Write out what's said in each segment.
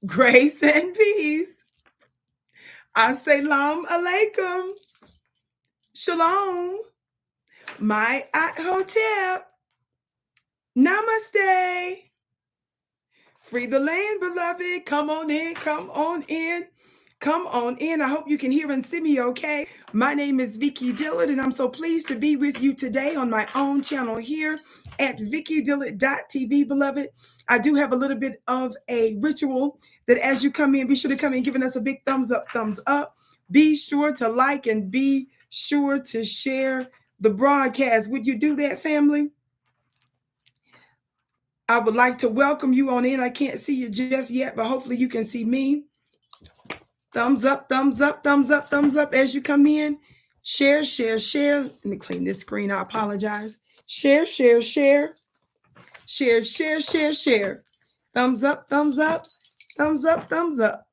Grace and peace. Assalamu alaikum. Shalom. My hotep. Namaste. Free the land, beloved. Come on in. Come on in. Come on in. I hope you can hear and see me okay. My name is Vicki Dillard, and I'm so pleased to be with you today on my own channel here at VickiDillard.tv, beloved. I do have a little bit of a ritual that as you come in, be sure to come in giving us a big thumbs up, thumbs up. Be sure to like and be sure to share the broadcast. Would you do that, family? I would like to welcome you on in. I can't see you just yet, but hopefully you can see me. Thumbs up, thumbs up, thumbs up, thumbs up as you come in. Share, share, share. Let me clean this screen. I apologize. Share, share, share. Share, share, share, share. Thumbs up, thumbs up, thumbs up, thumbs up.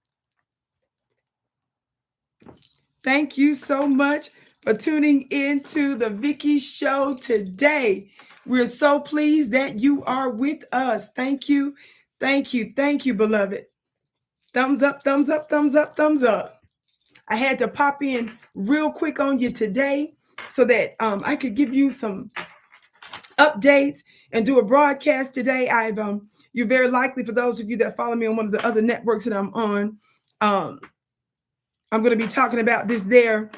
Thank you so much for tuning into the Vicki Show today. We're so pleased that you are with us. Thank you, thank you, thank you, beloved. Thumbs up, thumbs up, thumbs up, thumbs up. I had to pop in real quick on you today so that I could give you some updates and do a broadcast today. You're very likely, for those of you that follow me on one of the other networks that I'm on, I'm going to be talking about this there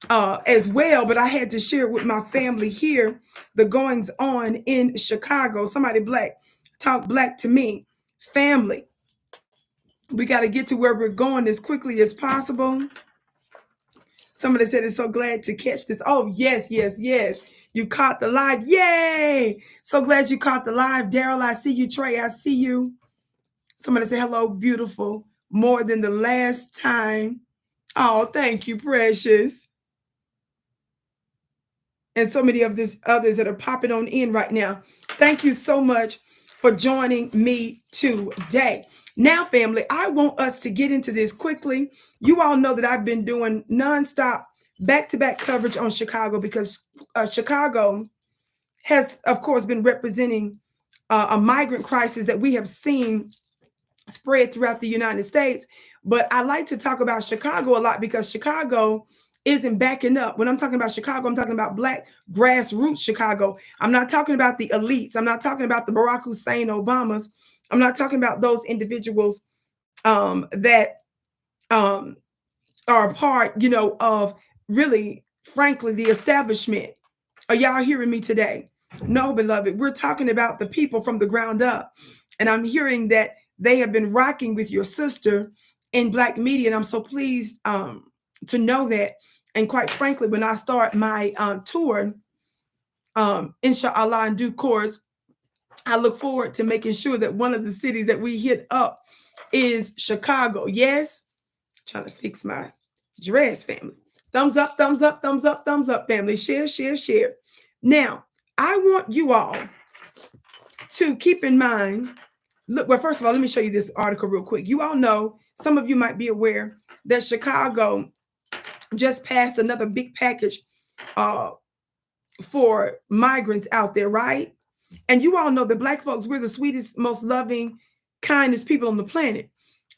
as well, but I had to share with my family here the goings on in Chicago. Somebody black, talk black to me. Family, we got to get to where we're going as quickly as possible. Somebody said, it's so glad to catch this. Oh, yes, yes, yes. You caught the live. Yay. So glad you caught the live. Daryl, I see you. Trey, I see you. Somebody say, hello, beautiful. More than the last time. Oh, thank you, precious. And so many of these others that are popping on in right now. Thank you so much for joining me today. Now, family, I want us to get into this quickly. You all know that I've been doing nonstop back-to-back coverage on Chicago because Chicago has, of course, been representing a migrant crisis that we have seen spread throughout the United States. But I like to talk about Chicago a lot because Chicago isn't backing up. When I'm talking about Chicago, I'm talking about black grassroots Chicago. I'm not talking about the elites. I'm not talking about the Barack Hussein Obamas. I'm not talking about those individuals that are a part, of really, frankly, the establishment. Are y'all hearing me today? No, beloved. We're talking about the people from the ground up. And I'm hearing that they have been rocking with your sister in black media. And I'm so pleased to know that. And quite frankly, when I start my tour, inshallah, in due course, I look forward to making sure that one of the cities that we hit up is Chicago. Yes? Trying to fix my dress, family. Thumbs up, thumbs up, thumbs up, thumbs up, family. Share, share, share. Now, I want you all to keep in mind, look, well, first of all, let me show you this article real quick. You all know, some of you might be aware that Chicago just passed another big package for migrants out there, right? And you all know that black folks, we're the sweetest, most loving, kindest people on the planet.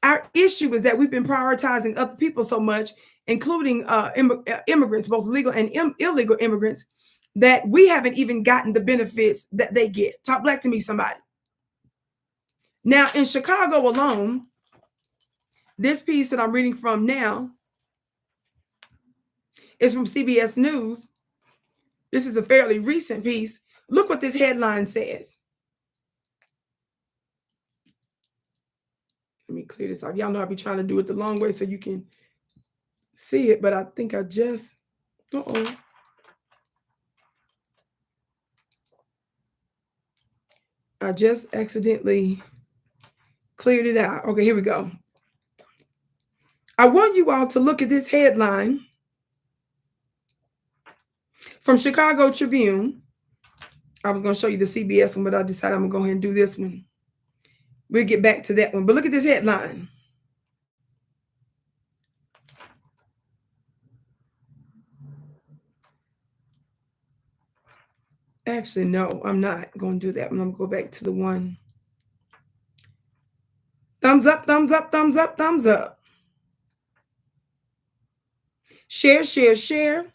Our issue is that we've been prioritizing other people so much, including immigrants, both legal and illegal immigrants, that we haven't even gotten the benefits that they get. Talk black to me, somebody. Now, in Chicago alone, this piece that I'm reading from now is from CBS News. This is a fairly recent piece. Look what this headline says. Let me clear this off. Y'all know I'll be trying to do it the long way so you can see it, but I think I just, I just accidentally cleared it out. Okay, here we go. I want you all to look at this headline from Chicago Tribune. I was going to show you the CBS one, but I decided I'm going to go ahead and do this one. We'll get back to that one. But look at this headline. Actually, no, I'm not going to do that one. I'm going to go back to the one Thumbs up, thumbs up, thumbs up, thumbs up. Share, share, share.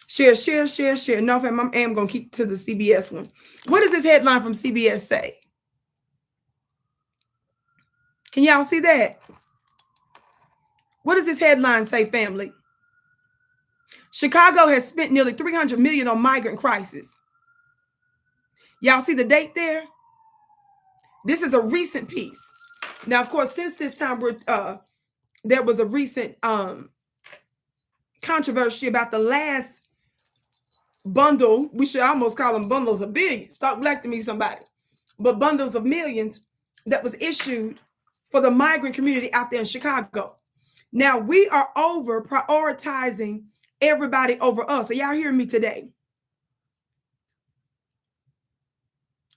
Share, share, share, share. No, fam, I am going to keep to the CBS one. What does this headline from CBS say? Can y'all see that? What does this headline say, family? Chicago has spent nearly $300 million on migrant crisis. Y'all see the date there? This is a recent piece. Now, of course, since this time, there was a recent controversy about the last bundle. We should almost call them bundles of billions. Talk black to me, somebody. But bundles of millions that was issued for the migrant community out there in Chicago. Now, we are over prioritizing everybody over us. Are y'all hearing me today?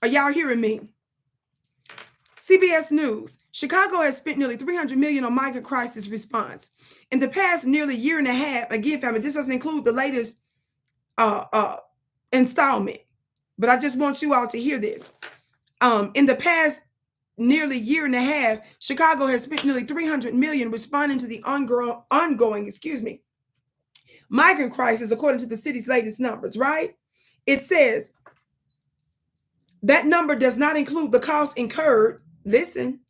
Are y'all hearing me? CBS News, Chicago has spent nearly $300 million on migrant crisis response. In the past nearly year and a half, again, family, this doesn't include the latest installment, but I just want you all to hear this. In the past nearly year and a half, Chicago has spent nearly $300 million responding to the ongoing, migrant crisis, according to the city's latest numbers, right? It says that number does not include the costs incurred, listen,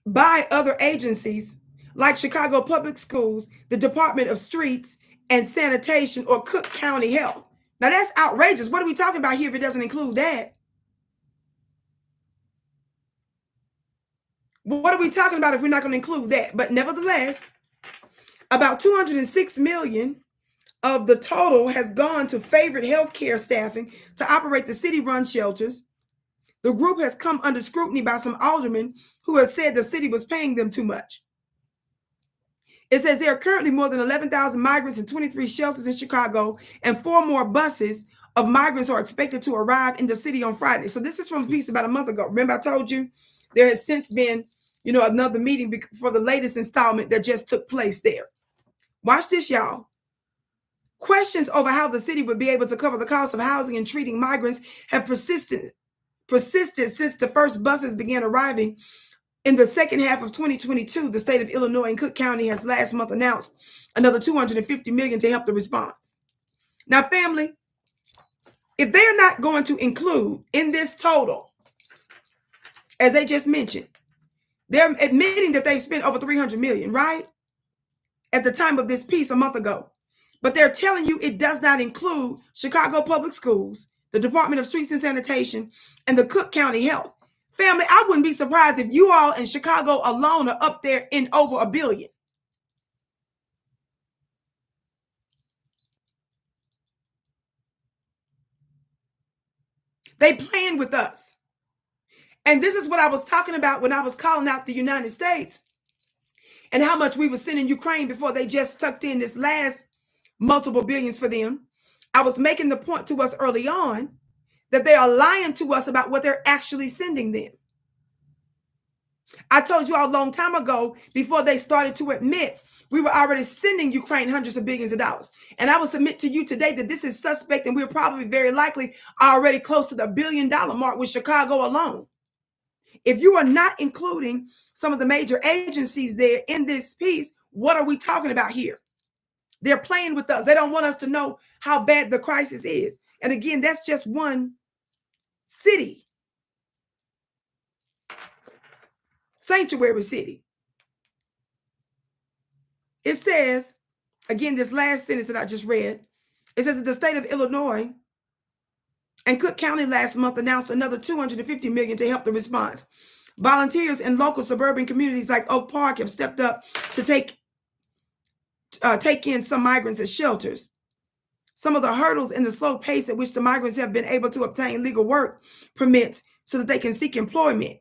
by other agencies like Chicago Public Schools, the Department of Streets and Sanitation, or Cook County Health. Now that's outrageous. What are we talking about here if it doesn't include that? What are we talking about if we're not going to include that? But nevertheless, about $206 million of the total has gone to favored healthcare staffing to operate the city-run shelters. The group has come under scrutiny by some aldermen who have said the city was paying them too much. It says there are currently more than 11,000 migrants in 23 shelters in Chicago, and 4 more buses of migrants are expected to arrive in the city on Friday. So this is from a piece about a month ago. Remember I told you there has since been, another meeting for the latest installment that just took place there. Watch this, y'all. Questions over how the city would be able to cover the cost of housing and treating migrants have persisted since the first buses began arriving in the second half of 2022. The state of Illinois and Cook County has last month announced another $250 million to help the response. Now, family, if they're not going to include in this total, as they just mentioned, they're admitting that they've spent over $300 million, right? At the time of this piece a month ago. But they're telling you it does not include Chicago Public Schools, the Department of Streets and Sanitation, and the Cook County Health. Family, I wouldn't be surprised if you all in Chicago alone are up there in over $1 billion. They playing with us. And this is what I was talking about when I was calling out the United States and how much we were sending Ukraine before they just tucked in this last multiple billions for them. I was making the point to us early on that they are lying to us about what they're actually sending them. I told you all a long time ago, before they started to admit, we were already sending Ukraine hundreds of billions of dollars. And I will submit to you today that this is suspect, and we're probably very likely already close to the $1 billion mark with Chicago alone. If you are not including some of the major agencies there in this piece, what are we talking about here? They're playing with us. They don't want us to know how bad the crisis is. And again, that's just one city. Sanctuary city. It says, again, this last sentence that I just read, it says that the state of Illinois and Cook County last month announced another $250 million to help the response. Volunteers in local suburban communities like Oak Park have stepped up to take in some migrants at shelters. Some of the hurdles and the slow pace at which the migrants have been able to obtain legal work permits so that they can seek employment.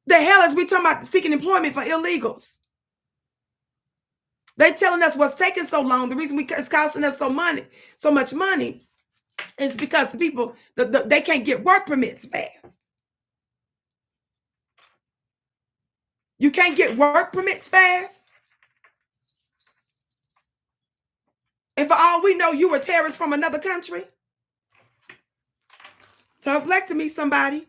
The hell is we talking about seeking employment for illegals? They telling us what's taking so long. The reason it's costing us so much money is because the people they can't get work permits fast. You can't get work permits fast. And for all we know, you were terrorists from another country. Talk black to me, somebody.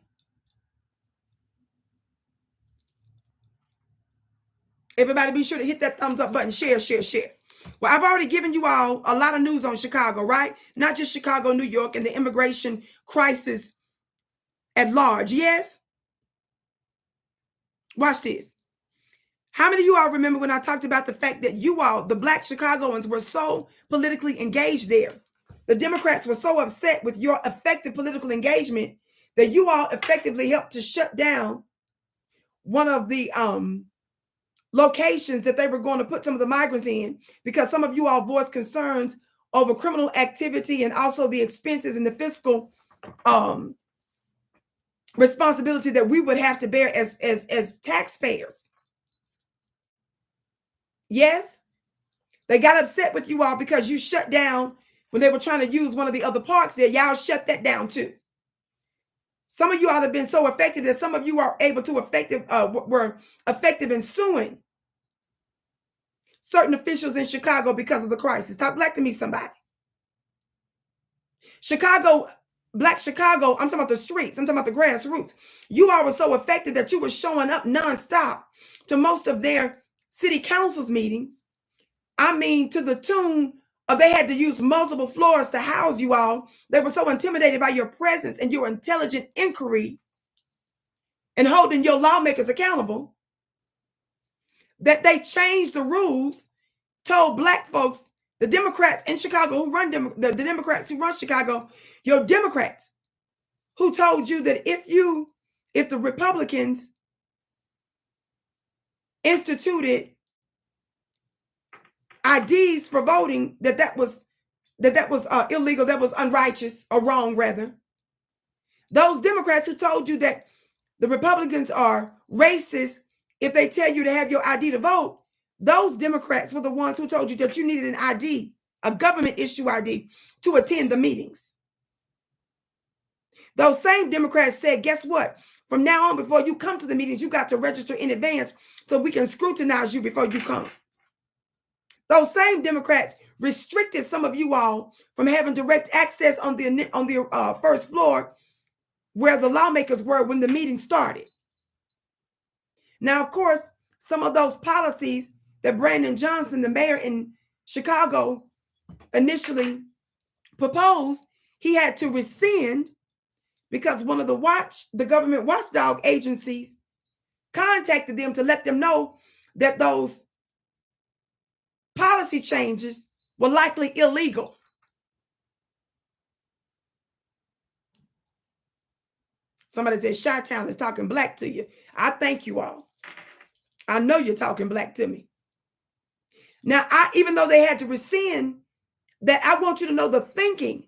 Everybody be sure to hit that thumbs up button. Share, share, share. Well, I've already given you all a lot of news on Chicago, right? Not just Chicago, New York, and the immigration crisis at large. Yes? Watch this. How many of you all remember when I talked about the fact that you all, the Black Chicagoans, were so politically engaged there? The Democrats were so upset with your effective political engagement that you all effectively helped to shut down one of the locations that they were going to put some of the migrants in, because some of you all voiced concerns over criminal activity and also the expenses and the fiscal responsibility that we would have to bear as taxpayers. Yes, they got upset with you all because you shut down when they were trying to use one of the other parks there. Y'all shut that down too. Some of you all have been so effective that some of you are able to were effective in suing certain officials in Chicago because of the crisis. Talk black to me, somebody. Chicago, Black Chicago, I'm talking about the streets, I'm talking about the grassroots. You all were so effective that you were showing up nonstop to most of their city councils meetings. I mean, to the tune of they had to use multiple floors to house you all. They were so intimidated by your presence and your intelligent inquiry and holding your lawmakers accountable that they changed the rules, told Black folks, the Democrats in Chicago who run the Democrats who run Chicago, your Democrats who told you that if the Republicans instituted IDs for voting, that was illegal, that was unrighteous or wrong rather. Those Democrats who told you that the Republicans are racist if they tell you to have your ID to vote, those Democrats were the ones who told you that you needed an ID, a government issue ID, to attend the meetings. Those same Democrats said, guess what? From now on, before you come to the meetings, you got to register in advance so we can scrutinize you before you come. Those same Democrats restricted some of you all from having direct access on the first floor where the lawmakers were when the meeting started. Now, of course, some of those policies that Brandon Johnson, the mayor in Chicago, initially proposed, he had to rescind because one of the government watchdog agencies contacted them to let them know that those policy changes were likely illegal. Somebody said Chi-Town is talking black to you. I thank you all. I know you're talking black to me. Now, even though they had to rescind that, I want you to know the thinking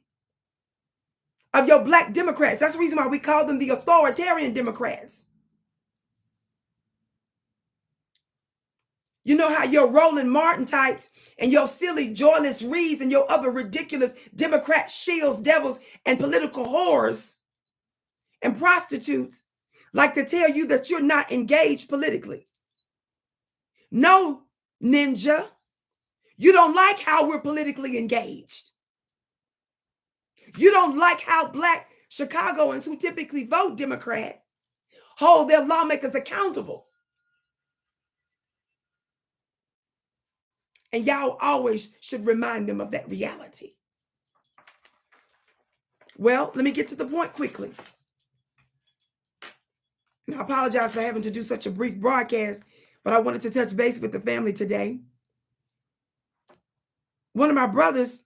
of your Black Democrats. That's the reason why we call them the authoritarian Democrats. You know how your Roland Martin types and your silly Joyless Reeds and your other ridiculous Democrat shields, devils, and political whores and prostitutes like to tell you that you're not engaged politically. No, ninja, you don't like how we're politically engaged. You don't like how Black Chicagoans who typically vote Democrat hold their lawmakers accountable. And y'all always should remind them of that reality. Well, let me get to the point quickly. And I apologize for having to do such a brief broadcast, but I wanted to touch base with the family today. One of my brothers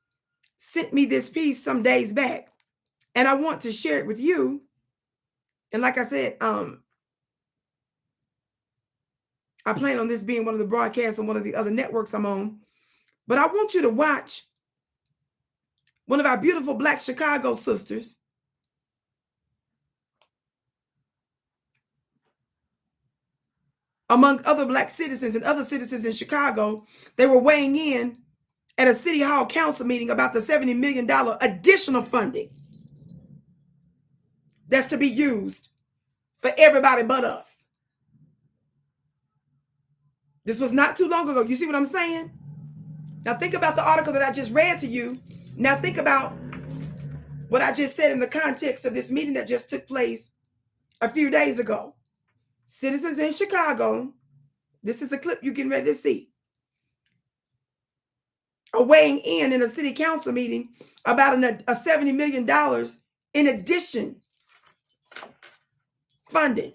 sent me this piece some days back, and I want to share it with you. And like I said, I plan on this being one of the broadcasts on one of the other networks I'm on. But I want you to watch one of our beautiful Black Chicago sisters among other Black citizens and other citizens in Chicago. They were weighing in at a City Hall Council meeting about the $70 million additional funding that's to be used for everybody but us. This was not too long ago. You see what I'm saying? Now think about the article that I just read to you. Now think about what I just said in the context of this meeting that just took place a few days ago. Citizens in Chicago This is the clip you're getting ready to see. Are weighing in a city council meeting about a $70 million in addition funding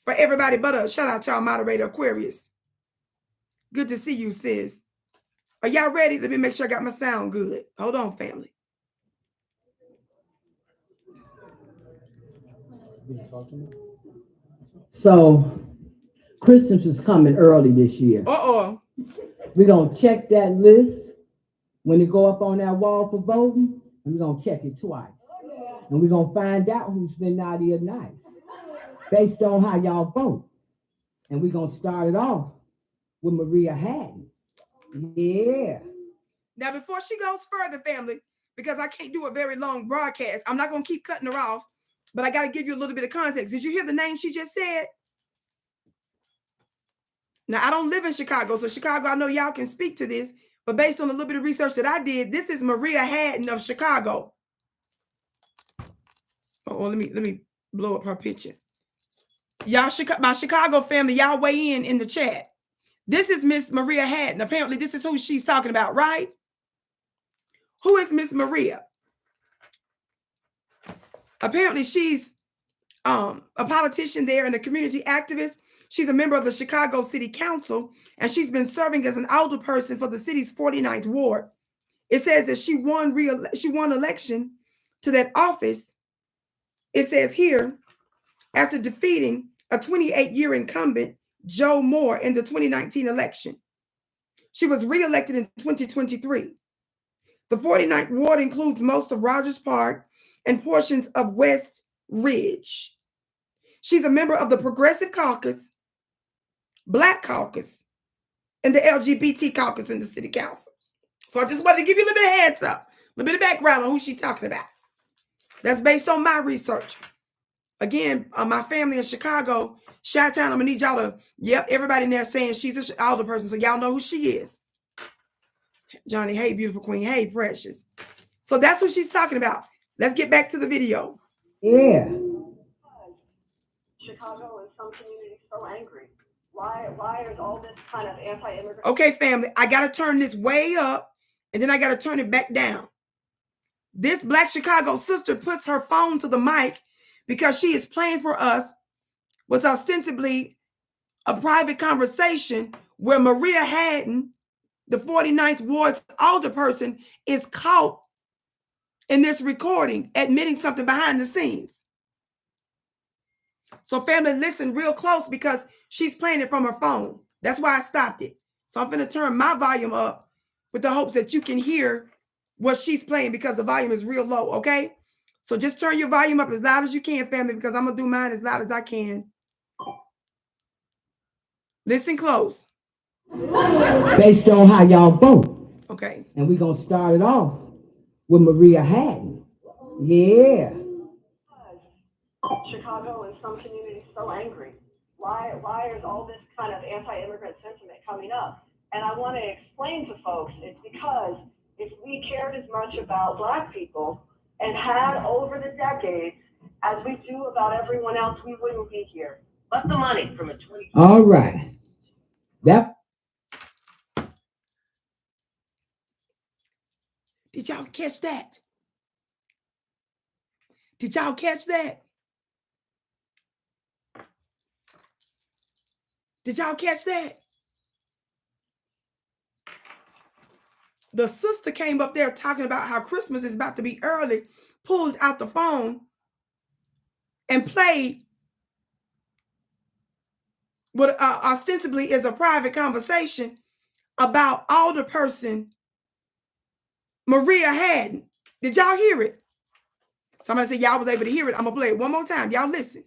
for everybody but us. Shout out to our moderator, Aquarius. Good to see you, sis. Are y'all ready? Let me make sure I got my sound good. Hold on, family. So Christmas is coming early this year. Uh-oh. We're going to check that list when it go up on that wall for voting, and we're going to check it twice. And we're going to find out who's been out here nice based on how y'all vote. And we're going to start it off with Maria Hatton. Yeah. Now, before she goes further, family, because I can't do a very long broadcast, I'm not going to keep cutting her off, but I got to give you a little bit of context. Did you hear the name she just said? Now, I don't live in Chicago, so Chicago, I know y'all can speak to this, but based on a little bit of research that I did, this is Maria Hatton of Chicago. Oh, let me blow up her picture. Y'all, my Chicago family, y'all weigh in the chat. This is Miss Maria Hatton. Apparently, this is who she's talking about, right? Who is Miss Maria? Apparently, she's a politician there and a community activist. She's a member of the Chicago City Council, and she's been serving as an alderperson for the city's 49th ward. It says that she won election to that office. It says here, after defeating a 28-year incumbent, Joe Moore, in the 2019 election. She was reelected in 2023. The 49th ward includes most of Rogers Park and portions of West Ridge. She's a member of the Progressive Caucus, Black Caucus, and the LGBT Caucus in the City Council. So I just wanted to give you a little bit of heads up, a little bit of background on who she's talking about. That's based on my research. Again, my family in Chicago, Chi-Town, I'm going to need y'all to, everybody in there saying she's an alderperson, so y'all know who she is. Johnny, hey, beautiful queen. Hey, precious. So that's what she's talking about. Let's get back to the video. Yeah. Chicago and some communities so angry. Why is all this kind of anti-immigrant? Okay, family, I got to turn this way up, and then I got to turn it back down. This Black Chicago sister puts her phone to the mic because she is playing for us what's ostensibly a private conversation where Maria Hatton, the 49th Ward's alderperson, is caught in this recording admitting something behind the scenes. So family, listen real close because she's playing it from her phone. That's why I stopped it. So I'm going to turn my volume up with the hopes that you can hear what she's playing because the volume is real low, okay? So just turn your volume up as loud as you can, family, because I'm going to do mine as loud as I can. Listen close. Based on how y'all vote. Okay. And we're going to start it off with Maria Hatton. Yeah. Chicago and some communities so angry. Why is all this kind of anti-immigrant sentiment coming up? And I want to explain to folks, it's because if we cared as much about Black people and had over the decades as we do about everyone else, we wouldn't be here. But the money from a 20. All right. Did y'all catch that? Did y'all catch that? Did y'all catch that? The sister came up there talking about how Christmas is about to be early, pulled out the phone and played what ostensibly is a private conversation about alderperson Maria Hatton. Did y'all hear it? Somebody said y'all was able to hear it. I'm going to play it one more time. Y'all listen.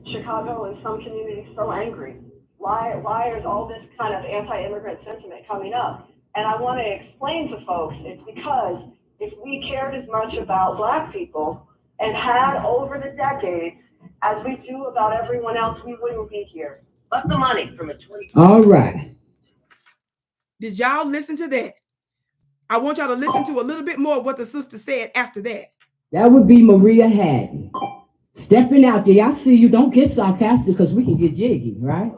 Chicago and some communities so angry. Why is all this kind of anti-immigrant sentiment coming up? And I want to explain to folks, it's because if we cared as much about Black people and had over the decades as we do about everyone else, we wouldn't be here. But the money from a 20. All right. Did y'all listen to that? I want y'all to listen to a little bit more of what the sister said after that. That would be Maria Hatton. Stepping out there. I see you. Don't get sarcastic because we can get jiggy, right?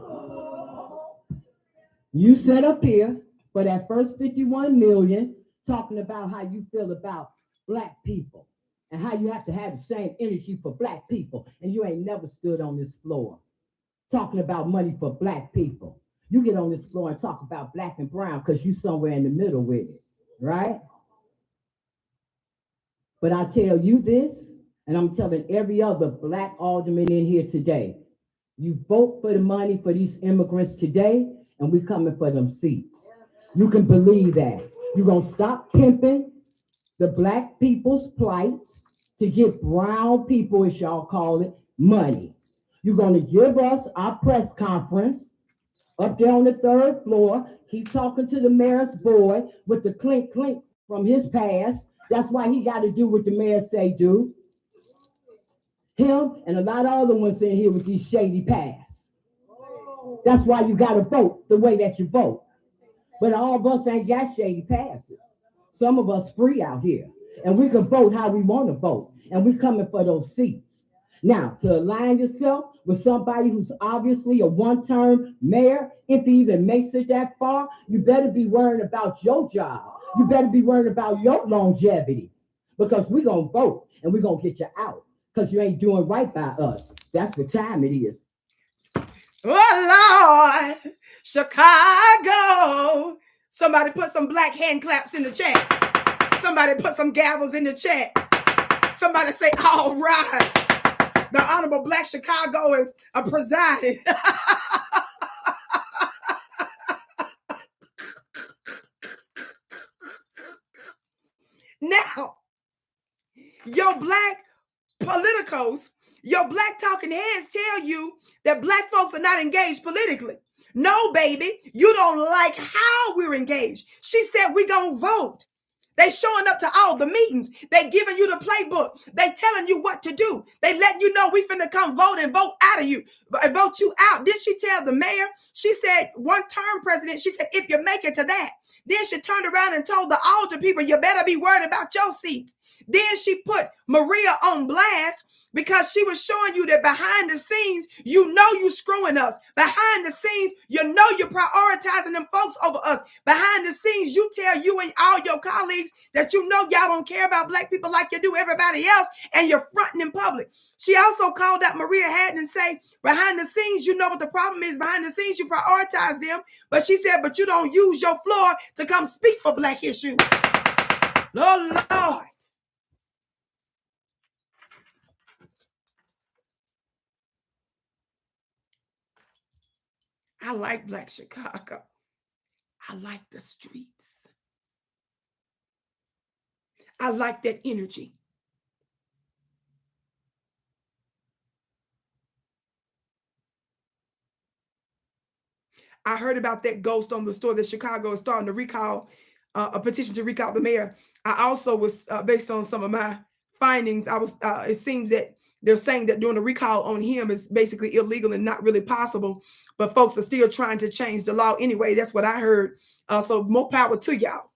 You set up here for that first 51 million, talking about how you feel about Black people and how you have to have the same energy for Black people. And you ain't never stood on this floor talking about money for Black people. You get on this floor and talk about Black and brown because you somewhere in the middle with it, right? But I tell you this, and I'm telling every other Black alderman in here today, you vote for the money for these immigrants today, and we coming for them seats. You can believe that. You're going to stop pimping the Black people's plight to give brown people, as y'all call it, money. You're going to give us our press conference up there on the 3rd floor. Keep talking to the mayor's boy with the clink clink from his past. That's why he got to do what the mayor say do. Him and a lot of other ones in here with these shady pasts. That's why you got to vote the way that you vote. But all of us ain't got shady passes. Some of us free out here. And we can vote how we want to vote. And we coming for those seats. Now, to align yourself with somebody who's obviously a one-term mayor, if he even makes it that far, you better be worrying about your job. You better be worrying about your longevity. Because we're going to vote and we're going to get you out. Because you ain't doing right by us. That's what time it is. Oh, Lord. Chicago. Somebody put some Black hand claps in the chat. Somebody put some gavels in the chat. Somebody say, all rise. The Honorable Black Chicagoans are presiding. Now, your Black politicos, your Black talking heads tell you that Black folks are not engaged politically. No, baby, you don't like how we're engaged. She said we gonna vote. They showing up to all the meetings. They giving you the playbook. They telling you what to do. They letting you know we finna come vote and vote out of you, vote you out. Did she tell the mayor? She said one-term president. She said if you make it to that. Then she turned around and told the altar people, you better be worried about your seat. Then she put Maria on blast because she was showing you that behind the scenes, you know you screwing us. Behind the scenes, you know you're prioritizing them folks over us. Behind the scenes, you tell you and all your colleagues that you know y'all don't care about Black people like you do everybody else, and you're fronting in public. She also called out Maria Haddon and say, behind the scenes, you know what the problem is. Behind the scenes, you prioritize them. But she said, but you don't use your floor to come speak for Black issues. Lord. I like Black Chicago. I like the streets. I like that energy. I heard about that ghost on the store that Chicago is starting to recall, a petition to recall the mayor. I also was, based on some of my findings, it seems that they're saying that doing a recall on him is basically illegal and not really possible, but folks are still trying to change the law anyway. That's what I heard. So more power to y'all.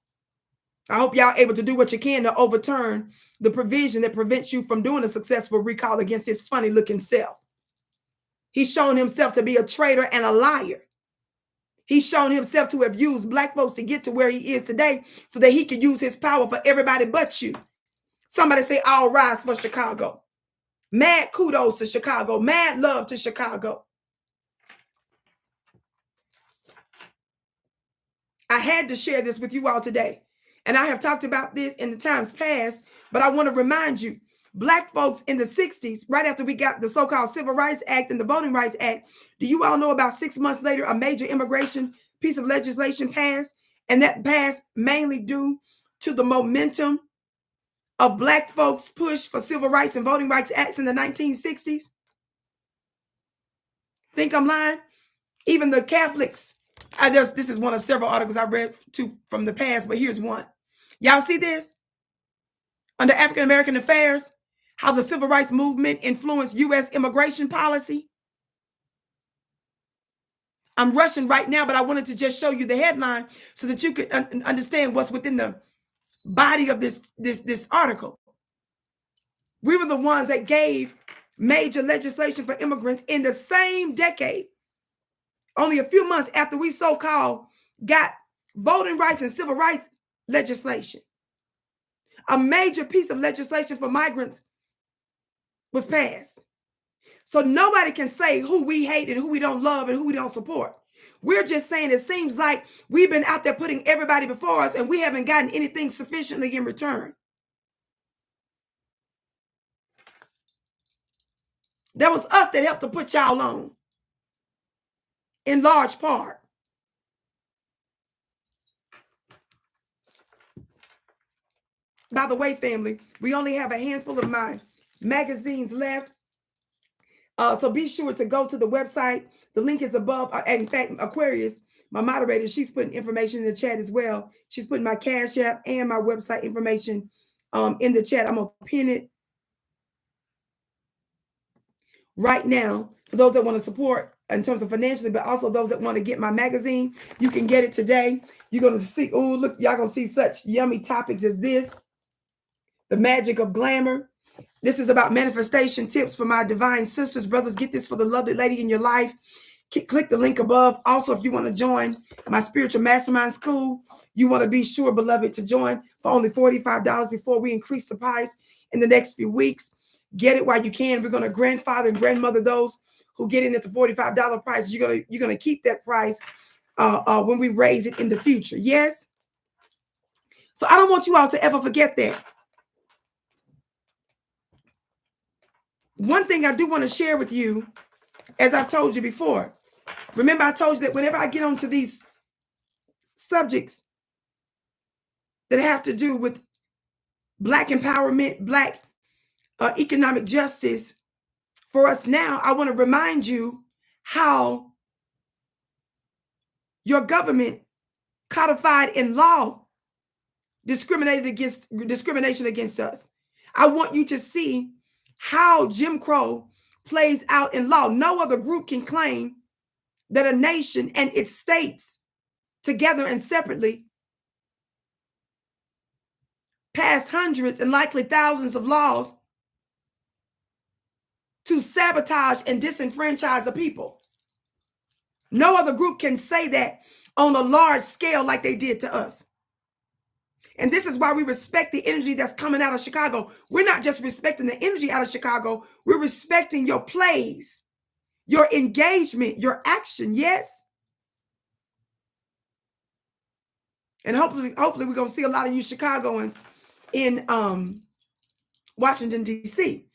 I hope y'all able to do what you can to overturn the provision that prevents you from doing a successful recall against his funny looking self. He's shown himself to be a traitor and a liar. He's shown himself to have used Black folks to get to where he is today so that he could use his power for everybody but you. Somebody say, all rise for Chicago. Mad kudos to Chicago. Mad love to Chicago. I had to share this with you all today. And I have talked about this in the times past, but I want to remind you, Black folks in the 60s, right after we got the so-called Civil Rights Act and the Voting Rights Act, do you all know about 6 months later, a major immigration piece of legislation passed? And that passed mainly due to the momentum of Black folks' push for civil rights and voting rights acts in the 1960s. Think I'm lying? Even the Catholics. This is one of several articles I read from the past, but here's one. Y'all see this? Under African American Affairs, how the civil rights movement influenced U.S. immigration policy. I'm rushing right now, but I wanted to just show you the headline so that you could understand what's within the body of this article. We were the ones that gave major legislation for immigrants in the same decade. Only a few months after we so-called got voting rights and civil rights legislation. A major piece of legislation for migrants was passed. So nobody can say who we hate and who we don't love and who we don't support. We're just saying it seems like we've been out there putting everybody before us and we haven't gotten anything sufficiently in return. That was us that helped to put y'all on, in large part. By the way, family, we only have a handful of my magazines left. So be sure to go to the website. The link is above. In fact, Aquarius, my moderator, she's putting information in the chat as well. She's putting my Cash App and my website information in the chat. I'm going to pin it right now for those that want to support in terms of financially, but also those that want to get my magazine. You can get it today. You're going to see, oh, look, y'all going to see such yummy topics as this. The magic of glamour. This is about manifestation tips for my divine sisters, brothers. Get this for the lovely lady in your life. Click the link above. Also, if you want to join my spiritual mastermind school, you want to be sure, beloved, to join for only $45 before we increase the price in the next few weeks. Get it while you can. We're going to grandfather and grandmother those who get in at the $45 price. You're going to keep that price when we raise it in the future. Yes. So I don't want you all to ever forget that. One thing I do want to share with you, as I've told you before, remember I told you that whenever I get onto these subjects that have to do with Black empowerment, Black economic justice for us now, I want to remind you how your government codified in law discrimination against us. I want you to see how Jim Crow plays out in law. No other group can claim that a nation and its states together and separately passed hundreds and likely thousands of laws to sabotage and disenfranchise a people. No other group can say that on a large scale like they did to us. And this is why we respect the energy that's coming out of Chicago. We're not just respecting the energy out of Chicago. We're respecting your plays, your engagement, your action. Yes. And hopefully we're going to see a lot of you Chicagoans in Washington, D.C.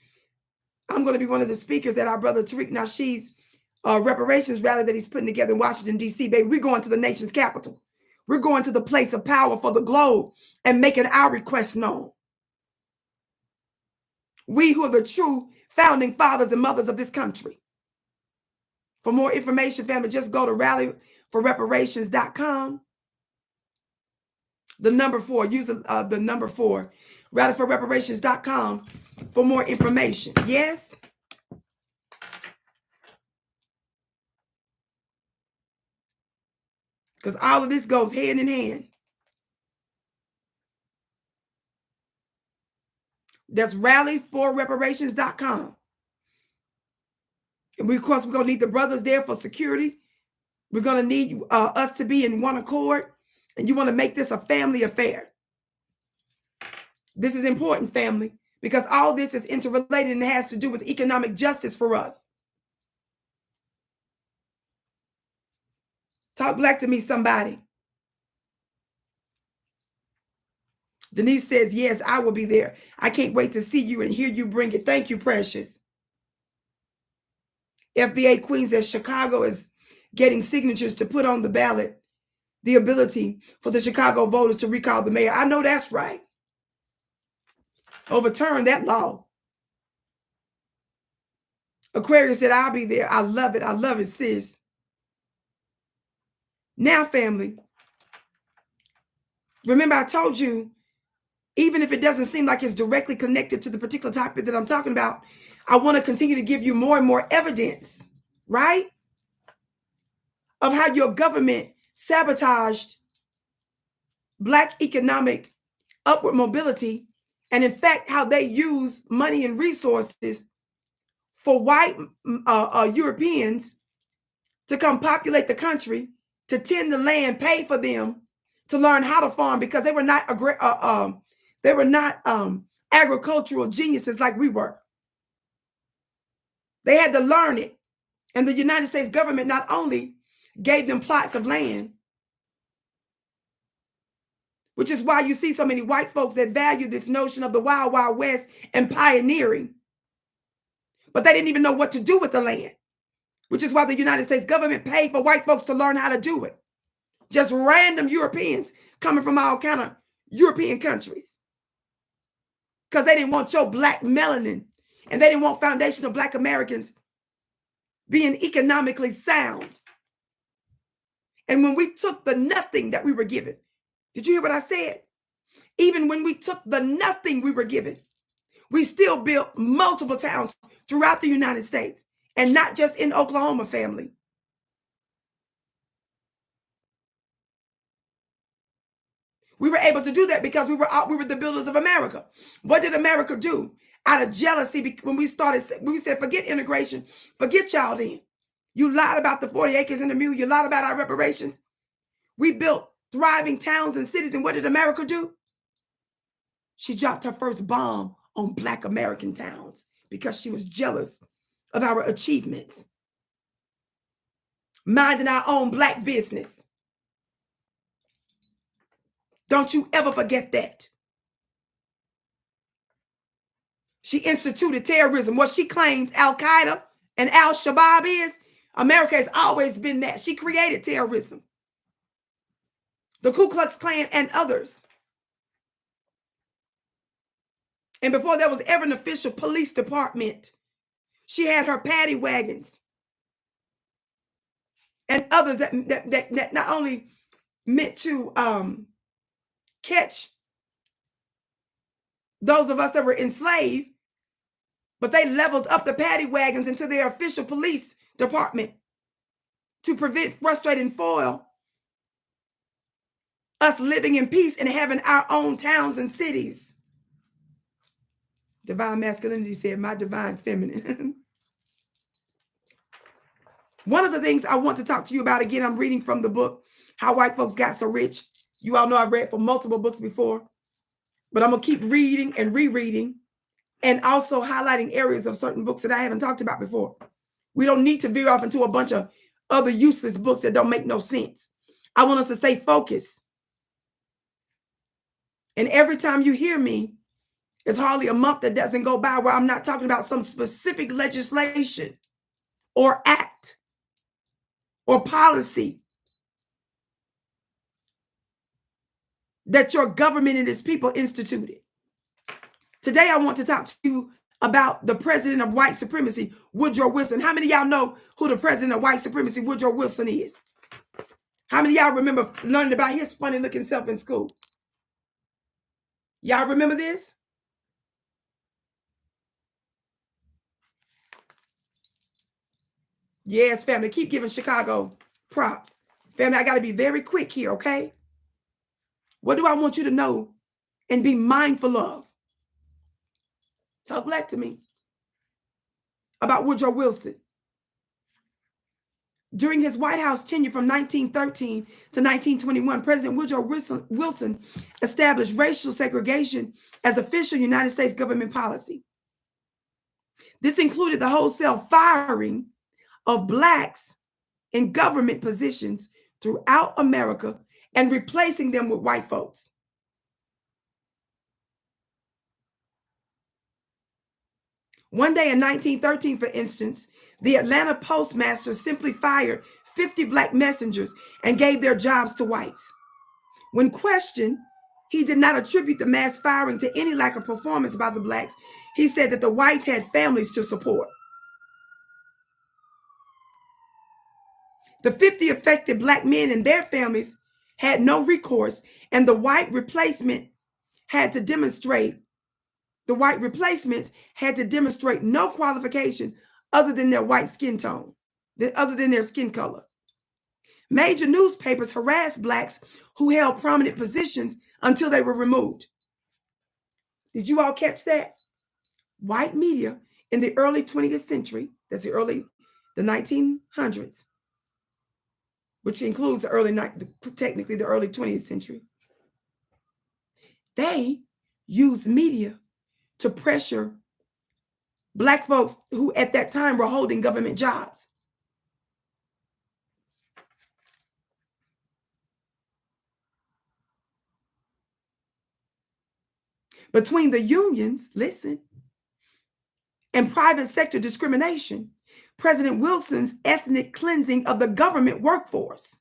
I'm going to be one of the speakers at our brother Tariq Nasheed's reparations rally that he's putting together in Washington, D.C. Baby, we're going to the nation's capital. We're going to the place of power for the globe and making our requests known. We who are the true founding fathers and mothers of this country. For more information, family, just go to rallyforreparations.com. The number 4, use the number 4, rallyforreparations.com for more information. Yes. Because all of this goes hand in hand. That's rallyforreparations.com. And of course, we're going to need the brothers there for security. We're going to need us to be in one accord. And you want to make this a family affair. This is important, family, because all this is interrelated and it has to do with economic justice for us. Talk black to me, somebody. Denise says, yes, I will be there. I can't wait to see you and hear you bring it. Thank you, precious. FBA Queen says Chicago is getting signatures to put on the ballot the ability for the Chicago voters to recall the mayor. I know that's right. Overturn that law. Aquarius said, I'll be there. I love it. I love it, sis. Now, family, remember I told you, even if it doesn't seem like it's directly connected to the particular topic that I'm talking about, I want to continue to give you more and more evidence, right, of how your government sabotaged Black economic upward mobility, and in fact, how they use money and resources for white Europeans to come populate the country to tend the land, paid for them to learn how to farm because they were not agricultural geniuses like we were. They had to learn it. And the United States government not only gave them plots of land, which is why you see so many white folks that value this notion of the Wild Wild West and pioneering, but they didn't even know what to do with the land, which is why the United States government paid for white folks to learn how to do it. Just random Europeans coming from all kind of European countries. Because they didn't want your black melanin, and they didn't want foundational black Americans being economically sound. And when we took the nothing that we were given, did you hear what I said? Even when we took the nothing we were given, we still built multiple towns throughout the United States, and not just in Oklahoma, family. We were able to do that because we were the builders of America. What did America do? Out of jealousy, when we said, forget integration, forget y'all then. You lied about the 40 acres and the mule. You lied about our reparations. We built thriving towns and cities. And what did America do? She dropped her first bomb on Black American towns because she was jealous of our achievements. Minding our own black business. Don't you ever forget that. She instituted terrorism. What she claims Al-Qaeda and Al-Shabaab is, America has always been that. She created terrorism. The Ku Klux Klan and others. And before there was ever an official police department, she had her paddy wagons and others that not only meant to catch those of us that were enslaved, but they leveled up the paddy wagons into their official police department to prevent, frustrate, and foil us living in peace and having our own towns and cities. Divine masculinity said, my divine feminine. One of the things I want to talk to you about, again, I'm reading from the book, How White Folks Got So Rich. You all know I've read from multiple books before, but I'm going to keep reading and rereading and also highlighting areas of certain books that I haven't talked about before. We don't need to veer off into a bunch of other useless books that don't make no sense. I want us to stay focused. And every time you hear me, it's hardly a month that doesn't go by where I'm not talking about some specific legislation or act or policy that your government and its people instituted. Today, I want to talk to you about the president of white supremacy, Woodrow Wilson. How many of y'all know who the president of white supremacy, Woodrow Wilson, is? How many of y'all remember learning about his funny looking self in school? Y'all remember this? Yes, family. Keep giving Chicago props. Family, I got to be very quick here, okay? What do I want you to know and be mindful of? Talk black to me about Woodrow Wilson. During his White House tenure from 1913 to 1921, President Woodrow Wilson established racial segregation as official United States government policy. This included the wholesale firing of blacks in government positions throughout America and replacing them with white folks. One day in 1913, for instance, the Atlanta postmaster simply fired 50 black messengers and gave their jobs to whites. When questioned, he did not attribute the mass firing to any lack of performance by the blacks. He said that the whites had families to support. The 50 affected black men and their families had no recourse, and the white replacements had to demonstrate no qualification other than their white skin tone, other than their skin color. Major newspapers harassed blacks who held prominent positions until they were removed. Did you all catch that? White media in the early 20th century, that's the 1900s, which includes technically the early 20th century, they used media to pressure Black folks who at that time were holding government jobs. Between the unions, listen, and private sector discrimination, President Wilson's ethnic cleansing of the government workforce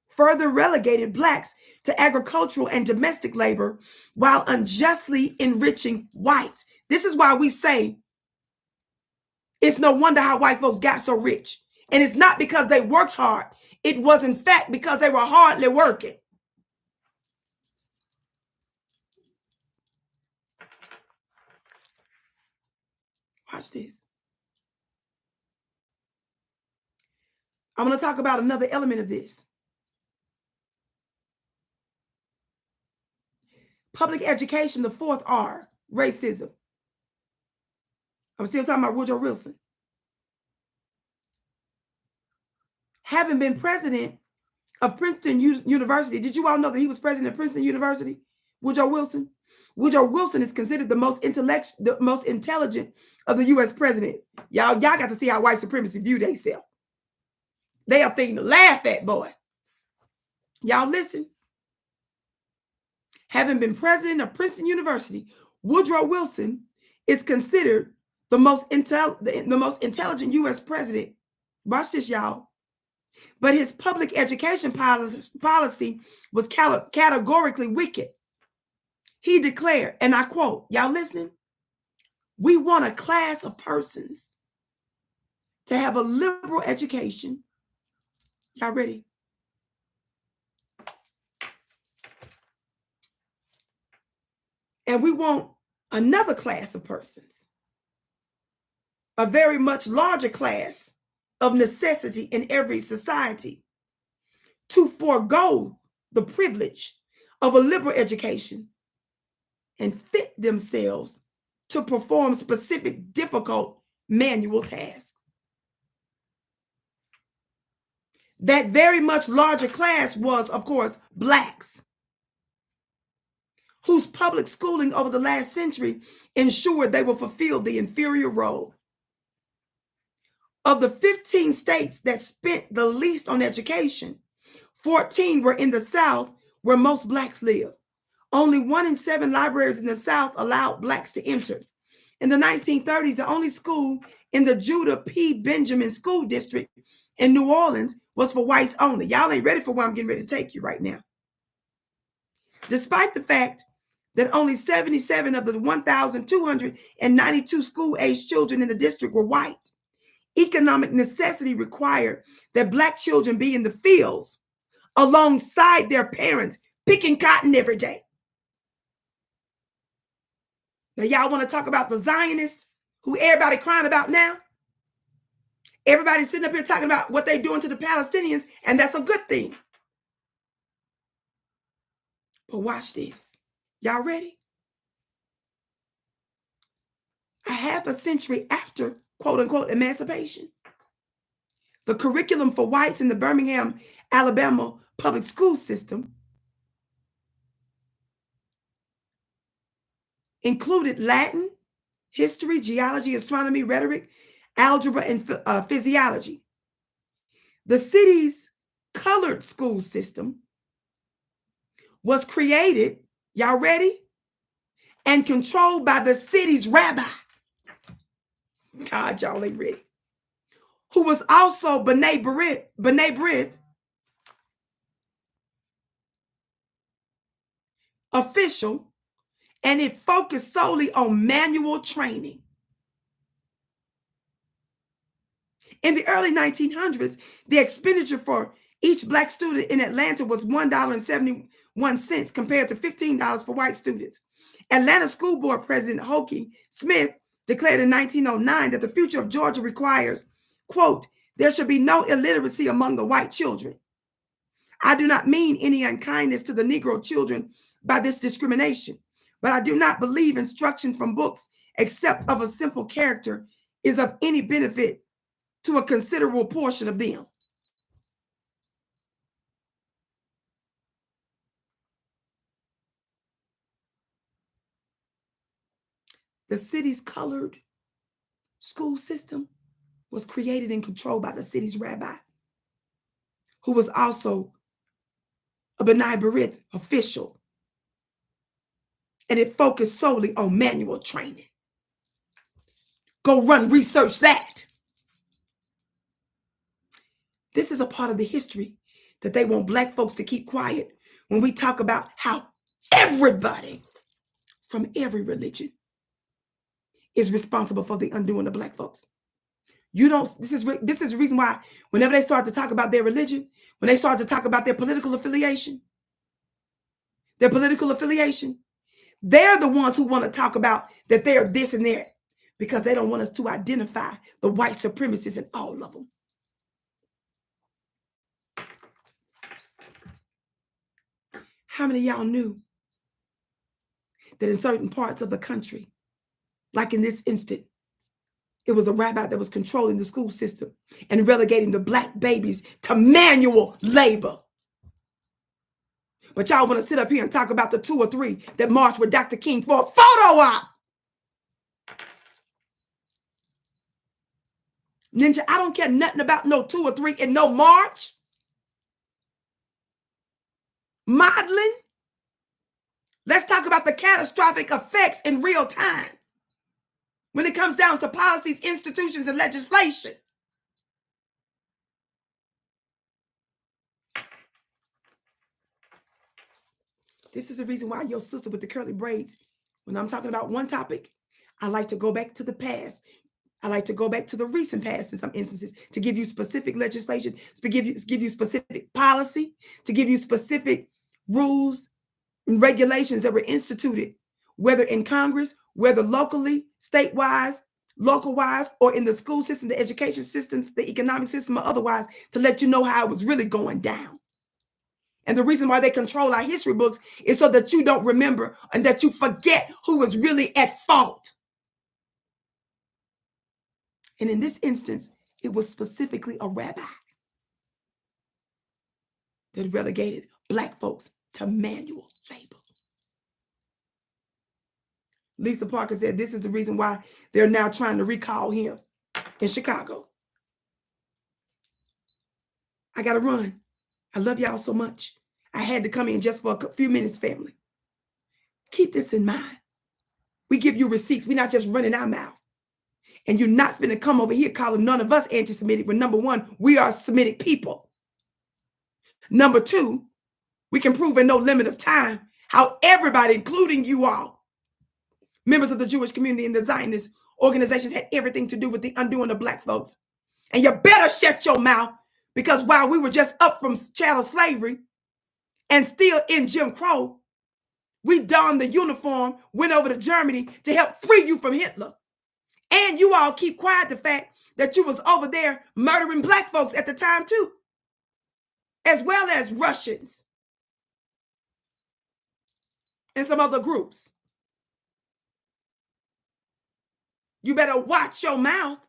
further relegated Blacks to agricultural and domestic labor while unjustly enriching whites. This is why we say it's no wonder how white folks got so rich. And it's not because they worked hard. It was, in fact, because they were hardly working. Watch this. I'm going to talk about another element of this. Public education, the fourth R, racism. I'm still talking about Woodrow Wilson. Having been president of Princeton University, did you all know that he was president of Princeton University? Woodrow Wilson? Woodrow Wilson is considered the most intelligent of the U.S. presidents. Y'all got to see how white supremacy view themselves. They are thinking to laugh at, boy. Y'all listen. Having been president of Princeton University, Woodrow Wilson is considered the most intelligent U.S. president. Watch this, y'all. But his public education policy was categorically wicked. He declared, and I quote, y'all listening? "We want a class of persons to have a liberal education." Y'all ready? And we want another class of persons, a very much larger class of necessity in every society, to forego the privilege of a liberal education and fit themselves to perform specific difficult manual tasks. That very much larger class was, of course, Blacks, whose public schooling over the last century ensured they will fulfill the inferior role. Of the 15 states that spent the least on education, 14 were in the South, where most Blacks live. Only 1 in 7 libraries in the South allowed Blacks to enter. In the 1930s, the only school in the Judah P. Benjamin School District in New Orleans was for whites only. Y'all ain't ready for where I'm getting ready to take you right now. Despite the fact that only 77 of the 1,292 school-aged children in the district were white, economic necessity required that Black children be in the fields alongside their parents, picking cotton every day. Now, y'all want to talk about the Zionists who everybody crying about now? Everybody's sitting up here talking about what they're doing to the Palestinians, and that's a good thing. But watch this. Y'all ready? A half a century after, quote unquote, emancipation, the curriculum for whites in the Birmingham, Alabama public school system included Latin, history, geology, astronomy, rhetoric, algebra, and physiology. The city's colored school system was created, y'all ready, and controlled by the city's rabbi. God, y'all ain't ready. Who was also B'nai B'rith official, and it focused solely on manual training. In the early 1900s, the expenditure for each Black student in Atlanta was $1.71 compared to $15 for white students. Atlanta School Board President Hokie Smith declared in 1909 that the future of Georgia requires, quote, "There should be no illiteracy among the white children. I do not mean any unkindness to the Negro children by this discrimination, but I do not believe instruction from books, except of a simple character, is of any benefit to a considerable portion of them." the city's colored school system was created and controlled by the city's rabbi, who was also a B'nai B'rith official. And it focused solely on manual training. Go run research that. This is a part of the history that they want Black folks to keep quiet when we talk about how everybody from every religion is responsible for the undoing of Black folks. You don't, this is the reason why whenever they start to talk about their religion, when they start to talk about their political affiliation, they're the ones who want to talk about that they're this and that, because they don't want us to identify the white supremacists in all of them. How many of y'all knew that in certain parts of the country, like in this instant, it was a rabbi that was controlling the school system and relegating the Black babies to manual labor? But y'all want to sit up here and talk about the 2 or 3 that marched with Dr. King for a photo op. Ninja, I don't care nothing about no 2 or 3 in no march. Modeling. Let's talk about the catastrophic effects in real time when it comes down to policies, institutions, and legislation. This is the reason why your sister with the curly braids, when I'm talking about one topic, I like to go back to the past. I like to go back to the recent past in some instances to give you specific legislation, to give you specific policy, to give you specific rules and regulations that were instituted, whether in Congress, whether locally, statewide, local-wise, or in the school system, the education systems, the economic system, or otherwise, to let you know how it was really going down. And the reason why they control our history books is so that you don't remember and that you forget who was really at fault. And in this instance, it was specifically a rabbi that relegated Black folks to manual labor. Lisa Parker said this is the reason why they're now trying to recall him in Chicago. I got to run. I love y'all so much. I had to come in just for a few minutes, family. Keep this in mind. We give you receipts. We're not just running our mouth. And you're not finna come over here calling none of us anti-Semitic when, number one, we are Semitic people. Number two, we can prove in no limit of time how everybody, including you all, members of the Jewish community and the Zionist organizations, had everything to do with the undoing of Black folks. And you better shut your mouth, because while we were just up from chattel slavery and still in Jim Crow, we donned the uniform, went over to Germany to help free you from Hitler. And you all keep quiet the fact that you was over there murdering Black folks at the time too, as well as Russians and some other groups. You better watch your mouth.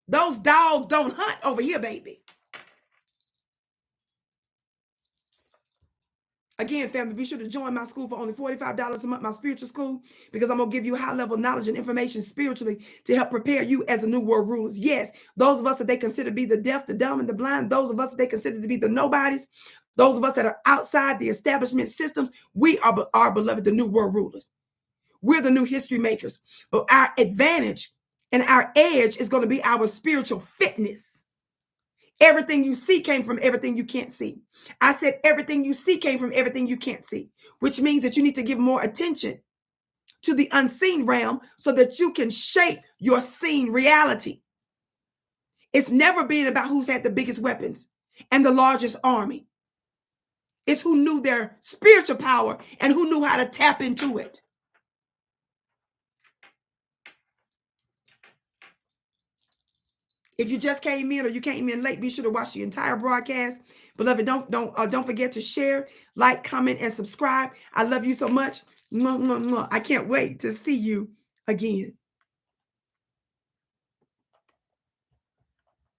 Those dogs don't hunt over here, baby. Again, family, be sure to join my school for only $45 a month, my spiritual school, because I'm going to give you high-level knowledge and information spiritually to help prepare you as the new world rulers. Yes, those of us that they consider to be the deaf, the dumb, and the blind, those of us that they consider to be the nobodies, those of us that are outside the establishment systems, we are our beloved, the new world rulers. We're the new history makers. But our advantage and our edge is going to be our spiritual fitness. Everything you see came from everything you can't see. I said everything you see came from everything you can't see, which means that you need to give more attention to the unseen realm so that you can shape your seen reality. It's never been about who's had the biggest weapons and the largest army. It's who knew their spiritual power and who knew how to tap into it. If you just came in or you came in late, be sure to watch the entire broadcast. Beloved, don't forget to share, like, comment, and subscribe. I love you so much. I can't wait to see you again.